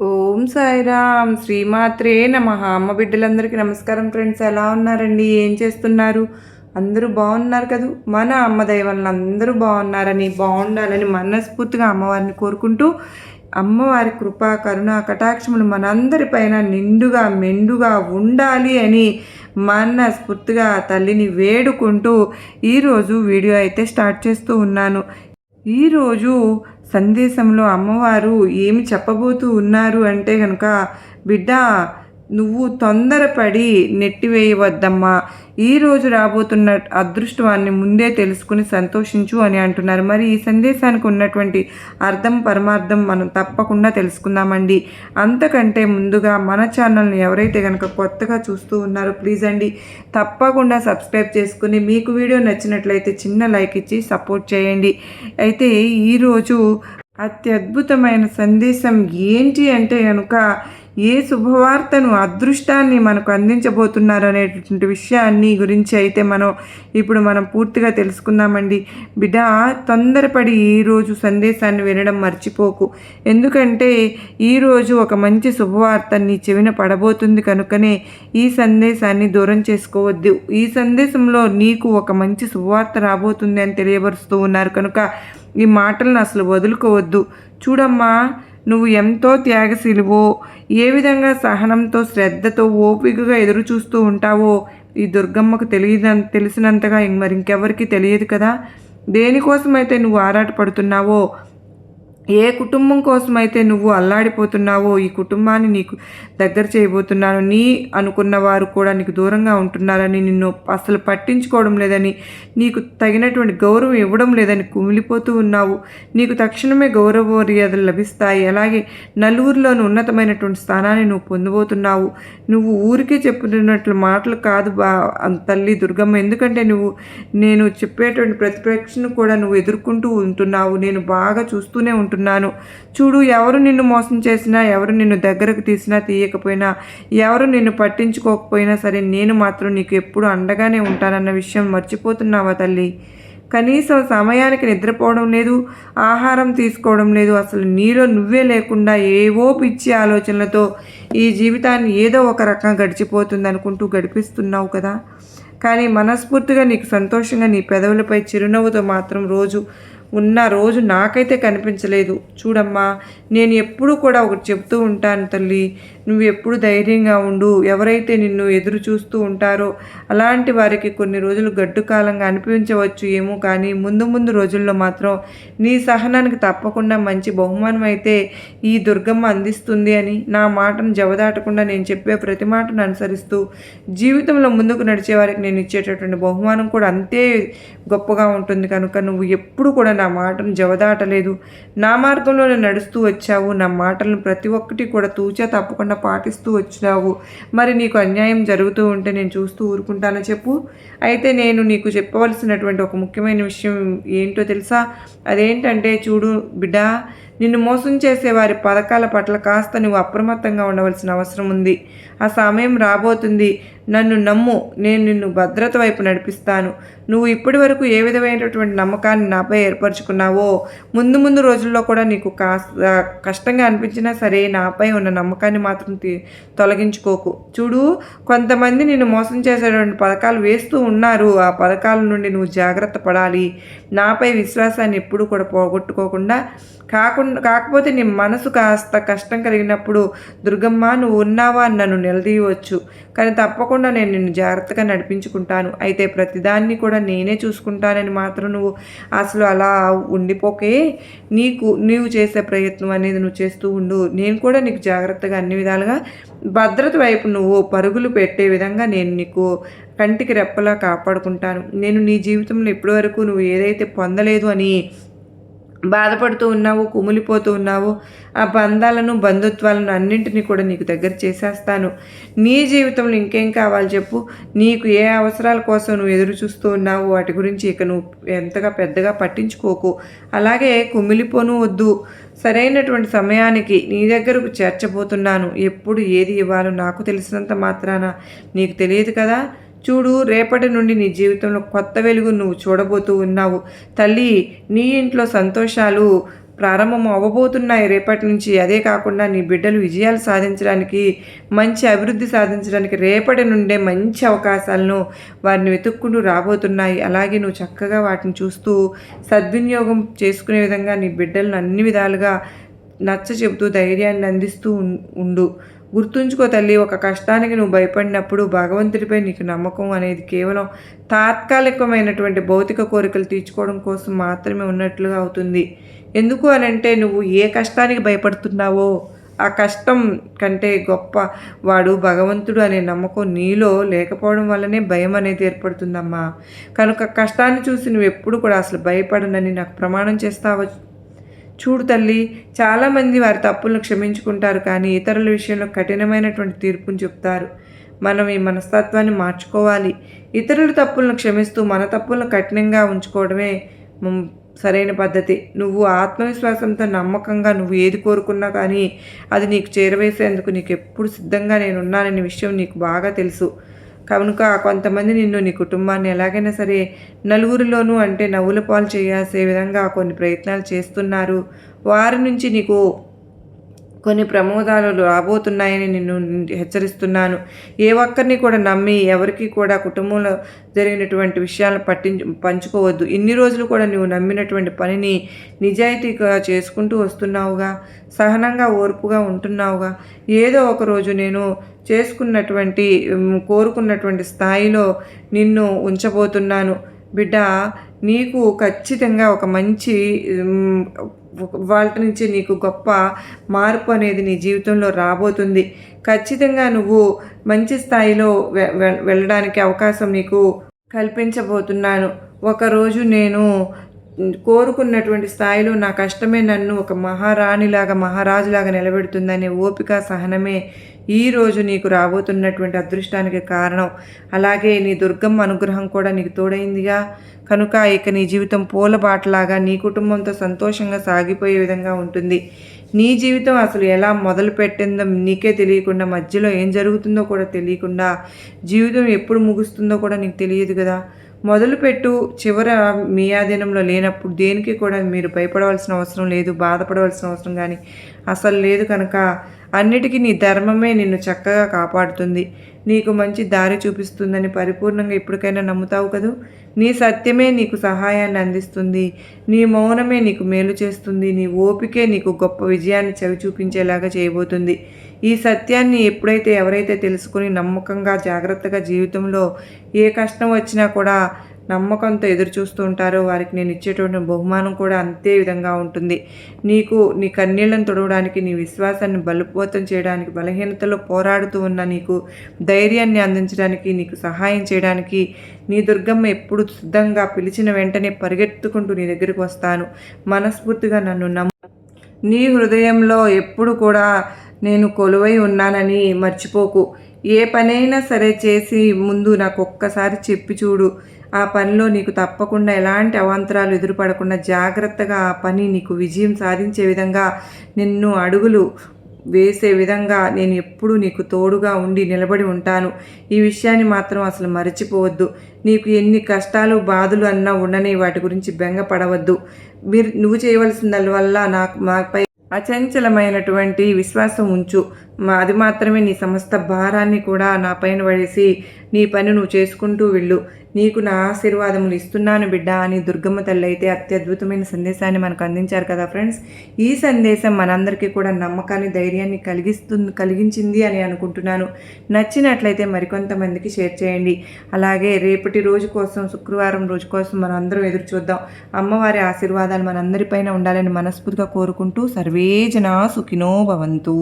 ఓం సాయిరామ్ శ్రీమాత్రే నమః. అమ్మ బిడ్డలందరికీ నమస్కారం ఫ్రెండ్స్. ఎలా ఉన్నారండి? ఏం చేస్తున్నారు? అందరూ బాగున్నారు కదూ? మన అమ్మ దయ వలన అందరూ బాగున్నారని, బాగుండాలని మనస్ఫూర్తిగా అమ్మవారిని కోరుకుంటూ, అమ్మవారి కృప కరుణ కటాక్షములు మనందరిపైన నిండుగా మెండుగా ఉండాలి అని మనస్ఫూర్తిగా తల్లిని వేడుకుంటూ ఈరోజు వీడియో అయితే స్టార్ట్ చేస్తూ ఉన్నాను. ఈరోజు సందేశంలో అమ్మవారు ఏమి చెప్పబోతూ ఉన్నారు అంటే కనుక, బిడ్డ నువ్వు తొందరపడి నెట్టివేయవద్దమ్మా, ఈరోజు రాబోతున్న అదృష్టవాన్ని ముందే తెలుసుకుని సంతోషించు అని అంటున్నారు. మరి ఈ సందేశానికి ఉన్నటువంటి అర్థం పరమార్థం మనం తప్పకుండా తెలుసుకుందామండి. అంతకంటే ముందుగా మన ఛానల్ని ఎవరైతే కనుక కొత్తగా చూస్తూ ఉన్నారో ప్లీజ్ అండి తప్పకుండా సబ్స్క్రైబ్ చేసుకుని, మీకు వీడియో నచ్చినట్లయితే చిన్న లైక్ ఇచ్చి సపోర్ట్ చేయండి. అయితే ఈరోజు అత్యద్భుతమైన సందేశం ఏంటి అంటే కనుక, ఏ శుభవార్తను అదృష్టాన్ని మనకు అందించబోతున్నారు అనేటువంటి విషయాన్ని గురించి అయితే మనం పూర్తిగా తెలుసుకుందామండి. బిడ్డ తొందరపడి ఈరోజు సందేశాన్ని వినడం మర్చిపోకు. ఎందుకంటే ఈరోజు ఒక మంచి శుభవార్త నీ చెవిన పడబోతుంది కనుకనే ఈ సందేశాన్ని దూరం చేసుకోవద్దు. ఈ సందేశంలో నీకు ఒక మంచి శుభవార్త రాబోతుంది అని తెలియబరుస్తూ ఉన్నారు కనుక ఈ మాటలను అసలు వదులుకోవద్దు. చూడమ్మా, నువ్వు ఎంతో త్యాగశీలువో, ఏ విధంగా సహనంతో శ్రద్ధతో ఓపికగా ఎదురు చూస్తూ ఉంటావో ఈ దుర్గమ్మకు తెలిసినంతగా మరి ఇంకెవరికి తెలియదు కదా. దేనికోసమైతే నువ్వు ఆరాటపడుతున్నావో, ఏ కుటుంబం కోసమైతే నువ్వు అల్లాడిపోతున్నావో ఈ కుటుంబాన్ని నీకు దగ్గర చేయబోతున్నాను. నీ అనుకున్న వారు కూడా నీకు దూరంగా ఉంటున్నారని, నిన్ను అసలు పట్టించుకోవడం లేదని, నీకు తగినటువంటి గౌరవం ఇవ్వడం లేదని కుమిలిపోతూ ఉన్నావు. నీకు తక్షణమే గౌరవ మర్యాదలు లభిస్తాయి. అలాగే నలుగురిలోని ఉన్నతమైనటువంటి స్థానాన్ని నువ్వు పొందబోతున్నావు. నువ్వు ఊరికే చెప్పుతున్నట్లు మాటలు కాదు తల్లి దుర్గమ్మ. ఎందుకంటే నేను చెప్పేటువంటి ప్రతి ప్రశ్నను కూడా నువ్వు ఎదుర్కొంటూ ఉంటున్నావు. నేను బాగా చూస్తూనే ఉంటున్నాను. చూడు, ఎవరు నిన్ను మోసం చేసినా, ఎవరు నిన్ను దగ్గరకు తీసినా తీయకపోయినా, ఎవరు నిన్ను పట్టించుకోకపోయినా సరే, నేను మాత్రం నీకు ఎప్పుడు అండగానే ఉంటానన్న విషయం మర్చిపోతున్నావా తల్లి? కనీసం సమయానికి నిద్రపోవడం లేదు, ఆహారం తీసుకోవడం లేదు. అసలు నీలో నువ్వే లేకుండా ఏవో పిచ్చి ఆలోచనలతో ఈ జీవితాన్ని ఏదో ఒక రకంగా గడిచిపోతుంది అనుకుంటూ గడిపిస్తున్నావు కదా. కానీ మనస్ఫూర్తిగా నీకు సంతోషంగా నీ పెదవులపై చిరునవ్వుతో మాత్రం రోజు నాకైతే కనిపించలేదు. చూడమ్మా, నేను ఎప్పుడూ కూడా ఒకటి చెప్తూ ఉంటాను తల్లి, నువ్వు ఎప్పుడు ధైర్యంగా ఉండు. ఎవరైతే నిన్ను ఎదురు చూస్తూ ఉంటారో అలాంటి వారికి కొన్ని రోజులు గడ్డు కాలంగా అనిపించవచ్చు ఏమో, కానీ ముందు రోజుల్లో మాత్రం నీ సహనానికి తప్పకుండా మంచి బహుమానం అయితే ఈ దుర్గమ్మ అందిస్తుంది అని, నా మాటను జవదాటకుండా నేను చెప్పే ప్రతి మాటను అనుసరిస్తూ జీవితంలో ముందుకు నడిచే వారికి నేను ఇచ్చేటటువంటి బహుమానం కూడా అంతే గొప్పగా ఉంటుంది. కనుక నువ్వు ఎప్పుడు కూడా నా మాటను జవదాటలేదు, నా మార్గంలోనే నడుస్తూ వచ్చావు. నా మాటలను ప్రతి ఒక్కటి కూడా తూచా తప్పకుండా పాటిస్తూ వచ్చావు. మరి నీకు అన్యాయం జరుగుతూ ఉంటే నేను చూస్తూ ఊరుకుంటానో చెప్పు. అయితే నేను నీకు చెప్పవలసినటువంటి ఒక ముఖ్యమైన విషయం ఏంటో తెలుసా? అదేంటంటే, చూడు బిడ్డ, నిన్ను మోసం చేసే వారి పథకాల పట్ల కాస్త నువ్వు అప్రమత్తంగా ఉండవలసిన అవసరం ఉంది. ఆ సమయం రాబోతుంది. నన్ను నమ్ము, నేను నిన్ను భద్రత వైపు నడిపిస్తాను. నువ్వు ఇప్పటి వరకు ఏ విధమైనటువంటి నమ్మకాన్ని నాపై ఏర్పరచుకున్నావో ముందు రోజుల్లో కూడా నీకు కష్టంగా అనిపించినా సరే నాపై ఉన్న నమ్మకాన్ని మాత్రం తొలగించుకోకు. చూడు, కొంతమంది నిన్ను మోసం చేసేటువంటి పథకాలు వేస్తూ ఉన్నారు. ఆ పథకాల నుండి నువ్వు జాగ్రత్త పడాలి. నాపై విశ్వాసాన్ని ఎప్పుడు కూడా పోగొట్టుకోకుండా కాకపోతే నీ మనసు కాస్త కష్టం కలిగినప్పుడు, దుర్గమ్మ నువ్వు ఉన్నావా అని నన్ను నిలదీయవచ్చు. కానీ తప్పకుండా నేను నిన్ను జాగ్రత్తగా నడిపించుకుంటాను. అయితే ప్రతిదాన్ని కూడా నేనే చూసుకుంటానని మాత్రం నువ్వు అసలు అలా ఉండిపోకే. నీవు చేసే ప్రయత్నం అనేది నువ్వు చేస్తూ ఉండు. నేను కూడా నీకు జాగ్రత్తగా అన్ని విధాలుగా భద్రత వైపు నువ్వు పరుగులు పెట్టే విధంగా నేను నీకు కంటికి రెప్పలా కాపాడుకుంటాను. నేను నీ జీవితంలో ఇప్పటివరకు నువ్వు ఏదైతే పొందలేదు అని బాధపడుతూ ఉన్నావు, కుమిలిపోతూ ఉన్నావు, ఆ బంధాలను బంధుత్వాలను అన్నింటినీ కూడా నీకు దగ్గర చేసేస్తాను. నీ జీవితంలో ఇంకేం కావాలి చెప్పు? నీకు ఏ అవసరాల కోసం నువ్వు ఎదురు చూస్తూ ఉన్నావు వాటి గురించి ఇక నువ్వు ఎంతగా పెద్దగా పట్టించుకోకు. అలాగే కుమిలిపోను వద్దు. సరైనటువంటి సమయానికి నీ దగ్గరకు చేర్చబోతున్నాను. ఎప్పుడు ఏది ఇవ్వాలో నాకు తెలిసినంత మాత్రాన నీకు తెలియదు కదా. చూడు, రేపటి నుండి నీ జీవితంలో కొత్త వెలుగు నువ్వు చూడబోతూ ఉన్నావు. తల్లి, నీ ఇంట్లో సంతోషాలు ప్రారంభం అవ్వబోతున్నాయి రేపటి నుంచి. అదే కాకుండా నీ బిడ్డలు విజయాలు సాధించడానికి, మంచి అభివృద్ధి సాధించడానికి రేపటి నుండే మంచి అవకాశాలను వారిని వెతుక్కుంటూ రాబోతున్నాయి. అలాగే నువ్వు చక్కగా వాటిని చూస్తూ సద్వినియోగం చేసుకునే విధంగా నీ బిడ్డలను అన్ని విధాలుగా నచ్చ చెబుతూ ధైర్యాన్ని అందిస్తూ ఉండు. గుర్తుంచుకో తల్లి, ఒక కష్టానికి నువ్వు భయపడినప్పుడు భగవంతుడిపై నీకు నమ్మకం అనేది కేవలం తాత్కాలికమైనటువంటి భౌతిక కోరికలు తీర్చుకోవడం కోసం మాత్రమే ఉన్నట్లుగా అవుతుంది. ఎందుకు అనంటే నువ్వు ఏ కష్టానికి భయపడుతున్నావో ఆ కష్టం కంటే గొప్ప వాడు భగవంతుడు అనే నమ్మకం నీలో లేకపోవడం వల్లనే భయం అనేది ఏర్పడుతుందమ్మా. కనుక కష్టాన్ని చూసి నువ్వు ఎప్పుడు కూడా అసలు భయపడనని నాకు ప్రమాణం చేస్తావు. చూడు తల్లి, చాలామంది వారి తప్పులను క్షమించుకుంటారు, కానీ ఇతరుల విషయంలో కఠినమైనటువంటి తీర్పును చెప్తారు. మనం ఈ మనస్తత్వాన్ని మార్చుకోవాలి. ఇతరుల తప్పులను క్షమిస్తూ మన తప్పులను కఠినంగా ఉంచుకోవడమే సరైన పద్ధతి. నువ్వు ఆత్మవిశ్వాసంతో నమ్మకంగా నువ్వు ఏది కోరుకున్నా కానీ అది నీకు చేరవేసేందుకు నీకు ఎప్పుడు సిద్ధంగా నేనున్నాననే విషయం నీకు బాగా తెలుసు. కనుక కొంతమంది నిన్ను, నీ కుటుంబాన్ని ఎలాగైనా సరే నలుగురిలోనూ అంటే నవ్వుల పాలు చేయాల్సే విధంగా కొన్ని ప్రయత్నాలు చేస్తున్నారు. వారి నుంచి నీకు కొన్ని ప్రమాదాలు రాబోతున్నాయని నిన్ను హెచ్చరిస్తున్నాను. ఏ ఒక్కరిని కూడా నమ్మి ఎవరికి కూడా కుటుంబంలో జరిగినటువంటి విషయాలను పంచుకోవద్దు. ఇన్ని రోజులు కూడా నువ్వు నమ్మినటువంటి పనిని నిజాయితీగా చేసుకుంటూ వస్తున్నావుగా, సహనంగా ఓర్పుగా ఉంటున్నావుగా. ఏదో ఒకరోజు నేను కోరుకున్నటువంటి స్థాయిలో నిన్ను ఉంచబోతున్నాను బిడ్డ. నీకు ఖచ్చితంగా ఒక మంచి వాటి నుంచి నీకు గొప్ప మార్పు అనేది నీ జీవితంలో రాబోతుంది. ఖచ్చితంగా నువ్వు మంచి స్థాయిలో వెళ్ళడానికి అవకాశం నీకు కల్పించబోతున్నాను. ఒకరోజు నేను కోరుకున్నటువంటి స్థాయిలో నా కష్టమే నన్ను ఒక మహారాణిలాగా మహారాజులాగా నిలబెడుతుందనే ఓపిక సహనమే ఈరోజు నీకు రాబోతున్నటువంటి అదృష్టానికి కారణం. అలాగే నీ దుర్గమ్మ అనుగ్రహం కూడా నీకు తోడైందిగా. కనుక ఇక నీ జీవితం పూలబాటలాగా నీ కుటుంబంతో సంతోషంగా సాగిపోయే విధంగా ఉంటుంది. నీ జీవితం అసలు ఎలా మొదలు పెట్టిందో నీకే తెలియకుండా, మధ్యలో ఏం జరుగుతుందో కూడా తెలియకుండా, జీవితం ఎప్పుడు ముగుస్తుందో కూడా నీకు తెలియదు కదా. మొదలుపెట్టు చివర మీ ఆధీనంలో లేనప్పుడు దేనికి కూడా మీరు భయపడవలసిన అవసరం లేదు, బాధపడవలసిన అవసరం కానీ అసలు లేదు. కనుక అన్నిటికీ నీ ధర్మమే నిన్ను చక్కగా కాపాడుతుంది, నీకు మంచి దారి చూపిస్తుందని పరిపూర్ణంగా ఇప్పటికైనా నమ్ముతావు కదూ. నీ సత్యమే నీకు సహాయాన్ని అందిస్తుంది, నీ మౌనమే నీకు మేలు చేస్తుంది, నీ ఓపికే నీకు గొప్ప విజయాన్ని చవి చూపించేలాగా చేయబోతుంది. ఈ సత్యాన్ని ఎప్పుడైతే ఎవరైతే తెలుసుకుని నమ్మకంగా జాగ్రత్తగా జీవితంలో ఏ కష్టం వచ్చినా కూడా నమ్మకంతో ఎదురు చూస్తూ ఉంటారో వారికి నేను ఇచ్చేటువంటి బహుమానం కూడా అంతే విధంగా ఉంటుంది. నీకు నీ కన్నీళ్లను తొడవడానికి, నీ విశ్వాసాన్ని బలోపేతం చేయడానికి, బలహీనతలో పోరాడుతూ ఉన్న నీకు ధైర్యాన్ని అందించడానికి, నీకు సహాయం చేయడానికి నీ దుర్గమ్మ ఎప్పుడు సిద్ధంగా పిలిచిన వెంటనే పరిగెత్తుకుంటూ నీ దగ్గరికి వస్తాను. మనస్ఫూర్తిగా నన్ను నీ హృదయంలో ఎప్పుడు కూడా నేను కొలువై ఉన్నానని మర్చిపోకు. ఏ పనైనా సరే చేసి ముందు నాకు ఒక్కసారి చెప్పి చూడు. ఆ పనిలో నీకు తప్పకుండా ఎలాంటి అవాంతరాలు ఎదురుపడకుండా జాగ్రత్తగా ఆ పని నీకు విజయం సాధించే విధంగా నిన్ను అడుగులు వేసే విధంగా నేను ఎప్పుడూ నీకు తోడుగా ఉండి నిలబడి ఉంటాను. ఈ విషయాన్ని మాత్రం అసలు మరచిపోవద్దు. నీకు ఎన్ని కష్టాలు బాధలు అన్నా ఉండని, వాటి గురించి బెంగపడవద్దు. నువ్వు చేయవలసిందల్వల్ల మాపై అచంచలమైనటువంటి విశ్వాసం ఉంచు. అది మాత్రమే నీ సమస్త భారాన్ని కూడా నా పైన పడేసి నీ పని నువ్వు చేసుకుంటూ వెళ్ళు. నీకు నా ఆశీర్వాదములు ఇస్తున్నాను బిడ్డ అని దుర్గమ్మ తల్లి అయితే అత్యద్భుతమైన సందేశాన్ని మనకు అందించారు కదా ఫ్రెండ్స్. ఈ సందేశం మనందరికీ కూడా నమ్మకాన్ని, ధైర్యాన్ని కలిగించింది అని అనుకుంటున్నాను. నచ్చినట్లయితే మరికొంతమందికి షేర్ చేయండి. అలాగే రేపటి రోజు కోసం, శుక్రవారం రోజు కోసం మనం అందరం ఎదురు చూద్దాం. అమ్మవారి ఆశీర్వాదాలు మనందరిపైన ఉండాలని మనస్ఫూర్తిగా కోరుకుంటూ సర్వే జనా సుఖినో భవంతు.